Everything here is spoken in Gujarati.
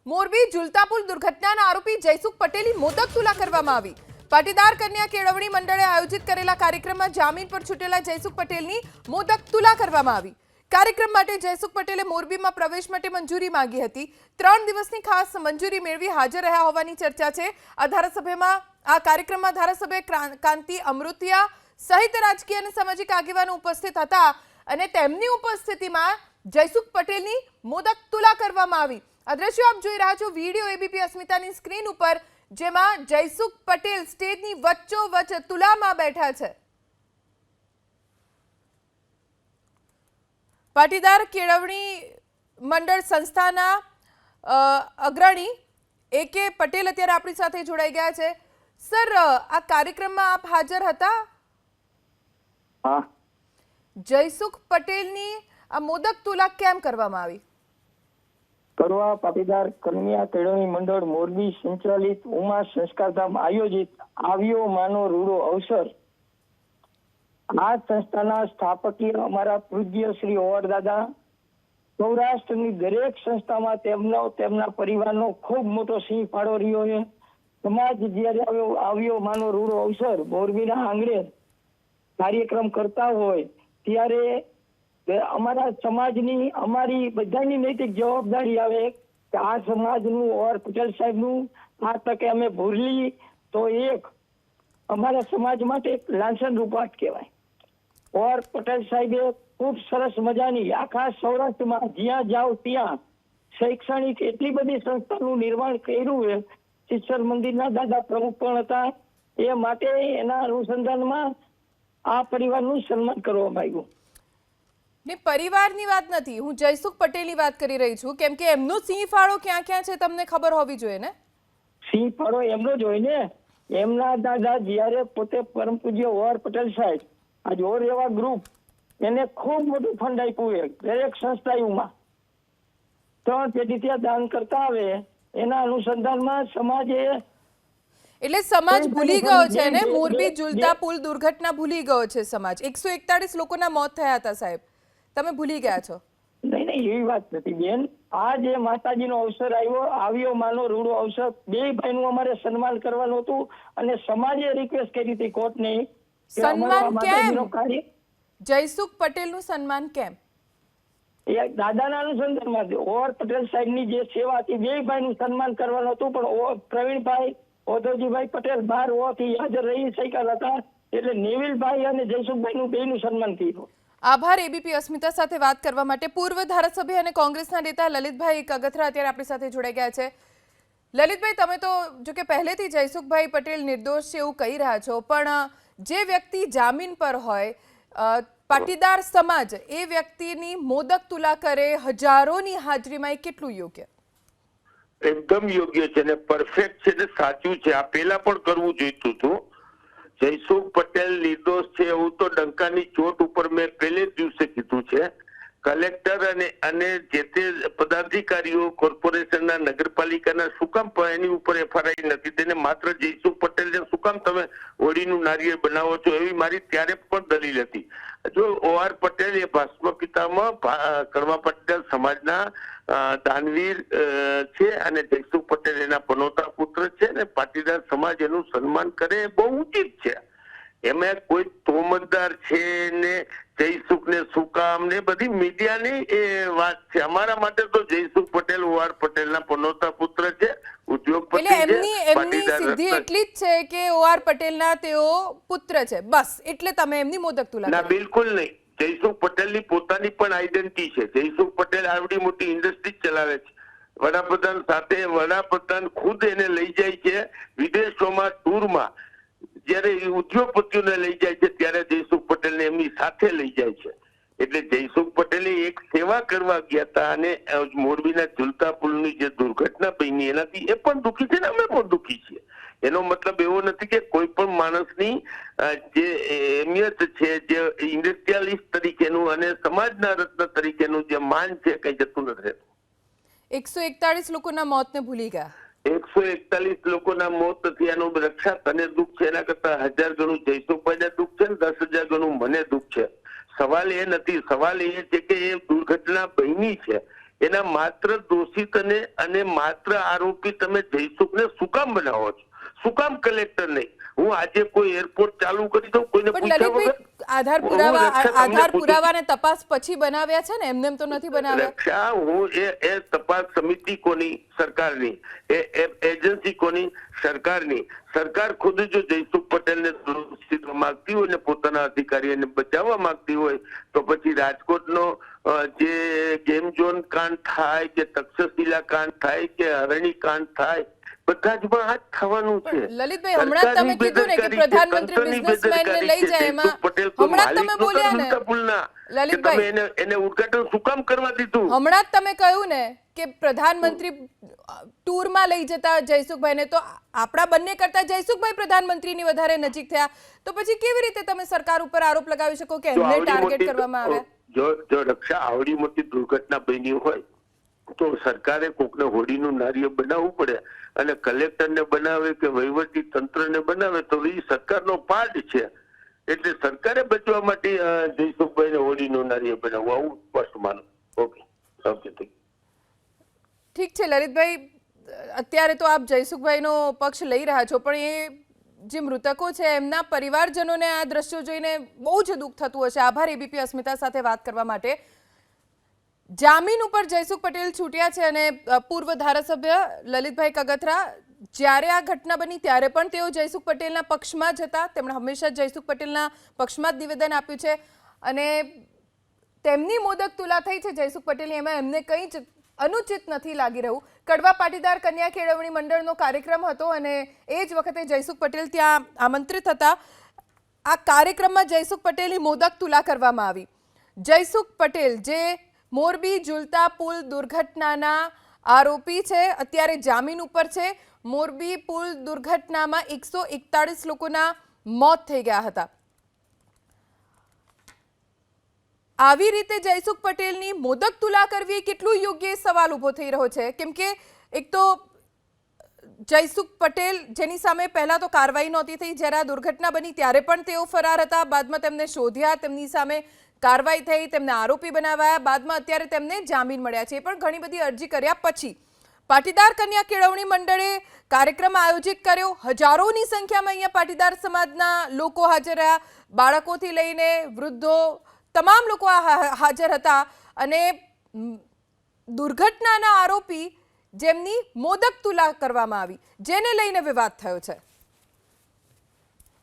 મોરબી ઝુલતા પુલ દુર્ઘટનાના આરોપી જયસુખ પટેલની મોદક તુલા કરવામાં આવી। પાટીદાર કન્યા કેળવણી મંડળે આયોજિત કરેલા કાર્યક્રમમાં જામીન પર છૂટેલા જયસુખ પટેલની મોદક તુલા કરવામાં આવી। કાર્યક્રમ માટે જયસુખ પટેલે મોરબીમાં પ્રવેશ માટે મંજૂરી માંગી હતી। 3 દિવસની ખાસ મંજૂરી મેળવી હાજર રહ્યા હોવાની ચર્ચા છે। આ કાર્યક્રમમાં ધારાસભ્ય કાંતિ અમૃતિયા સહિત રાજકીય અને સામાજિક આગેવાનો ઉપસ્થિત હતા અને તેમની ઉપસ્થિતિમાં જયસુખ પટેલની મોદક તુલા કરવામાં આવી। આ દ્રશ્યો આપ જોઈ રહ્યા છો વિડિયો એબીપી અસ્મિતાની સ્ક્રીન ઉપર, જેમાં જયસુખ પટેલ સ્ટેજની વચ્ચોવચ્ચ તુલામાં બેઠા છે। પાટીદાર કેળવણી મંડળ સંસ્થાના અગ્રણી AK પટેલ અત્યારે આપણી સાથે જોડાઈ ગયા છે। સર, આ કાર્યક્રમમાં આપ હાજર હતા? હા। જયસુખ પટેલની આ મોદક તુલા કેમ કરવામાં આવી? કરવા પાટીદાર કન્યા કેળવણી મંડળ મોરબી સંચાલિત ઉમા સંસ્કારધામ આયોજિત આવ્યો માનો રૂડો અવસર। આ સંસ્થાના સ્થાપકીય અમારા પૂજ્ય શ્રી ઓવરદાદા સૌરાષ્ટ્રની દરેક સંસ્થામાં તેમના પરિવારનો ખૂબ મોટો સિંહ ફાળો રહ્યો છે। સમાજ જ્યારે આવ્યો માનો રૂડો અવસર મોરબીના આંગણે કાર્યક્રમ કરતા હોય ત્યારે અમારા સમાજની અમારી બધાની નૈતિક જવાબદારી આવે કે આ સમાજનું ઓર પટેલ સાહેબનું આ તકે અમે ભૂલી તો એક અમારા સમાજ માટે એક લાંછન રૂપાટ કહેવાય। ઓર પટેલ સાહેબે ખૂબ સરસ મજાની આખા સૌરાષ્ટ્રમાં જ્યાં જાઓ ત્યાં શૈક્ષણિક એટલી બધી સંસ્થાનું નિર્માણ કર્યું છે। શિક્ષણ મંદિરના દાદા પ્રમુખ પણ હતા। એ માટે એના અનુસંધાનમાં આ પરિવારનું સન્માન કરવામાં આવ્યું। ને પરિવારની વાત નથી, હું જયસુખ પટેલની વાત કરી રહી છું, કેમ કે એમનો સિંહ ફાળો ક્યાં ક્યાં છે તમને ખબર હોવી જોઈએ ને? સિંહ ફાળો એમનો જ હોય ને। એમના દાદા જ્યારે પોતે પરમ પૂજ્ય ઓર પટેલ સાહેબ આજ ઓર એવા ગ્રુપ એને ખૂબ મોટું ફંડ આપ્યું છે દરેક સંસ્થાઓમાં 3 પેઢી ત્યાં દાન કરતા આવે એના અનુસંધાનમાં સમાજે એટલે સમાજ ભૂલી ગયો છે ને? મોરબી ઝુલતા પુલ દુર્ઘટના ભૂલી ગયો છે સમાજ। 141 લોકોના મોત થયા હતા સાહેબ, તમે ભૂલી ગયા છો? નહીં એવી વાત નથી બેન। આ જે માતાજીનો અવસર આવ્યો માનો રૂડો અવસર, બે ભાઈનું અમારે સન્માન કરવાનું હતું અને સમાજે રિક્વેસ્ટ કરી હતી કોર્ટને કે સન્માન કેમ? જયસુખ પટેલનું સન્માન કેમ? એ દાદાના અનુસંધાનમાં ઓર પટેલ સાહેબની જે સેવા હતી બે ભાઈનું સન્માન કરવાનું હતું, પણ પ્રવીણભાઈ ઓધવજીભાઈ પટેલ બહાર હોવાથી હાજર રહી શક્યા હતા એટલે નેવિલભાઈ અને જયસુખભાઈનું બેયનું સન્માન કર્યું। આભાર એબીપી અસ્મિતા સાથે વાત કરવા માટે। પૂર્વ ધારાસભ્ય અને કોંગ્રેસના નેતા લલિતભાઈ કગથરા અત્યારે આપણી સાથે જોડાઈ ગયા છે। લલિતભાઈ, તમે તો જો કે પહેલેથી જયસુખભાઈ પટેલ નિર્દોષ છે એવું કહી રહ્યા છો, પણ જે વ્યક્તિ જામીન પર હોય, પાટીદાર સમાજ એ વ્યક્તિની મોદક તુલા કરે હજારોની હાજરીમાં, એ કેટલું યોગ્ય? એકદમ યોગ્ય છે ને પરફેક્ટ છે ને સાચું છે। આ પહેલા પણ કરવું જોઈતું હતું। જયસુખ પટેલ નિર્દોષ છે એવું તો ડંકાની ચોટ ઉપર મેં પહેલે જ દિવસે કીધું છે। કલેક્ટર અને જે તે પદાધિકારીઓ કોર્પોરેશનના નગરપાલિકાના શું કામ એની ઉપર FRI નથી? તેને માત્ર જયસુખ પટેલને શું કામ તમે હોળીનું નારિયેળ બનાવો છો? એવી મારી ત્યારે પણ દલીલ હતી। જો OR પટેલ એ ભાસ્મ પિતામાં કરવા પટેલ સમાજના દાનવીર છે અને જયસુખ પટેલ એના પનોતા પુત્ર છે ને પાટીદાર સમાજ એનું સન્માન કરે એ બહુ ઉચિત છે। એમાં કોઈ તોમતદાર છે ને જયસુખ ને શું કામ ને બધી મીડિયાની એ વાત છે। અમારા માટે તો જયસુખ પટેલ OR પટેલના પનોતા પુત્ર છે, ઉદ્યોગપતિ છે। એમની સિદ્ધિ એટલી જ છે કે OR પટેલના તેઓ પુત્ર છે, બસ એટલે તમે એમની મોદક તુલા? ના, બિલકુલ નહીં। જયસુખ પટેલની પોતાની પણ આઈડેન્ટિટી છે। જયસુખ પટેલ આવડી મોટી ઇન્ડસ્ટ્રી ચલાવે છે। વડાપ્રધાન સાથે વડાપ્રધાન ખુદ એને લઈ જાય છે વિદેશોમાં ટૂરમાં। જયારે ઉદ્યોગપતિઓને લઈ જાય છે ત્યારે જયસુખ પટેલને એમની સાથે લઈ જાય છે। એટલે જયસુખ પટેલે એક સેવા કરવા ગયા હતા અને મોરબીના ઝુલતા પુલની જે દુર્ઘટના બની એનાથી એ પણ દુઃખી છે ને અમે પણ દુઃખી છીએ। એનો મતલબ એવો નથી કે કોઈ પણ માણસની જે અહેમિયત છે, જે ઇન્ડસ્ટ્રીયાલિસ્ટ તરીકેનું અને સમાજના રત્ન તરીકેનું જે માન છે કઈ જતું નથી। 141 લોકોના મોતને ભૂલી ગયા। 141 લોકોના મોત થયાનું રક્ષા તને દુઃખ છે એના કરતા 1000 ગણું જયસુખભાઈને દુઃખ છે ને 10,000 ગણું મને દુઃખ છે। સવાલ એ નથી, સવાલ એ છે કે એ દુર્ઘટના બની છે એના માત્ર દોષિત અને માત્ર આરોપી તમે જયસુખને શું કામ બનાવો છો? શું કામ કલેક્ટર નહીં? હું આજે કોઈ એરપોર્ટ ચાલુ કરી દઉં કોઈને પણ પૂછ્યા લલિતભાઈ, વગર? આધાર પુરાવા ને તપાસ પછી બનાવ્યા છે ને, એમને એમ તો નથી બનાવ્યા. રક્ષા, હું એ તપાસ સમિતિ કોની? સરકારની. એ એજન્સી કોની? સરકારની. સરકાર ખુદ જો જયસુખ પટેલને દોષિત માંગતી હોય ને પોતાના અધિકારીઓને બચાવવા માંગતી હોય તો પછી રાજકોટનો જે ગેમ ઝોન કાંડ થાય કે તક્ષશિલા કાંડ થાય કે હરણી કાંડ થાય, બધા જ માં આ જ થવાનું છે. લલિતભાઈ, હમણાં તમે કીધું ને કે પ્રધાનમંત્રી બિઝનેસમેનને લઈ જાય, એમાં હમણાં તમે બોલ્યા ને લલિતભાઈ, એને ઉદ્ઘાટન શું કામ કરવા દીધું? હમણાં જ તમે કહ્યું ને કે પ્રધાનમંત્રી ટૂરમાં લઈ જતા જયસુખભાઈને, તો આપણા બંને કરતા જયસુખભાઈ પ્રધાનમંત્રીની વધારે નજીક થયા, તો પછી કેવી રીતે તમે સરકાર ઉપર આરોપ લગાવી શકો કે એમને ટાર્ગેટ કરવામાં આવે? જો રક્ષા, આવડી મોટી દુર્ઘટના બની હોય તો સરકારે કોકને હોડીનું નારિયેળ બનાવવું પડે, અને કલેક્ટરને બનાવે કે વહીવટી તંત્રને બનાવે તો એ સરકારનો પાર્ટ છે. એટલે સરકારે બચવા માટે જયસુખભાઈને હોડીનું નારિયેળ બનાવવું, આવું સ્પષ્ટ માનું. ઓકે, ઠીક છે લલિતભાઈ, અત્યારે તો આપ જયસુખભાઈનો પક્ષ લઈ રહ્યા છો, પણ એ જે મૃતકો છે એમના પરિવારજનોને આ દ્રશ્યો જોઈને બહુ જ દુઃખ થતું હશે. આભાર એબીપી અસ્મિતા સાથે વાત કરવા માટે. જામીન ઉપર જયસુખ પટેલ છૂટ્યા છે અને પૂર્વ ધારાસભ્ય લલિતભાઈ કગથરા, જ્યારે આ ઘટના બની ત્યારે પણ તેઓ જયસુખ પટેલના પક્ષમાં જ હતા. તેમણે હંમેશા જયસુખ પટેલના પક્ષમાં જ નિવેદન આપ્યું છે અને તેમની મોદક તુલા થઈ છે જયસુખ પટેલની, એમાં એમને કંઈ જ અનુચિત નથી લાગી રહ્યું. કડવા પાટીદાર કન્યા કેળવણી મંડળનો કાર્યક્રમ હતો અને એ જ વખતે જયસુખ પટેલ ત્યાં આમંત્રિત હતા. આ કાર્યક્રમમાં જયસુખ પટેલની મોદક તુલા કરવામાં આવી. જયસુખ પટેલ જે મોરબી ઝુલતા પુલ દુર્ઘટનાના આરોપી છે, અત્યારે જામીન ઉપર છે. મોરબી પુલ દુર્ઘટનામાં 141 લોકોના મોત થઈ ગયા હતા. આવી રીતે જયસુખ પટેલની મોદક તુલા કરવી કેટલું યોગ્ય સવાલ ઉભો થઈ રહ્યો છે, કેમ કે એક તો જયસુખ પટેલ જેની સામે પહેલા તો કાર્યવાહી નહોતી થઈ, જ્યારે આ દુર્ઘટના બની ત્યારે પણ તેઓ ફરાર હતા. બાદમાં તેમને શોધ્યા, તેમની સામે કાર્યવાહી થઈ, તેમને આરોપી બનાવાયા, બાદમાં અત્યારે તેમને જામીન મળ્યા છે. એ પણ ઘણી બધી અરજી કર્યા પછી પાટીદાર કન્યા કેળવણી મંડળે કાર્યક્રમ આયોજિત કર્યો. હજારોની સંખ્યામાં અહીંયા પાટીદાર સમાજના લોકો હાજર રહ્યા, બાળકોથી લઈને વૃદ્ધો, તમામ લોકો હાજર હતા. અને દુર્ઘટનાના આરોપી જેમની મોદક તુલા કરવામાં આવી, જેને લઈને વિવાદ થયો છે.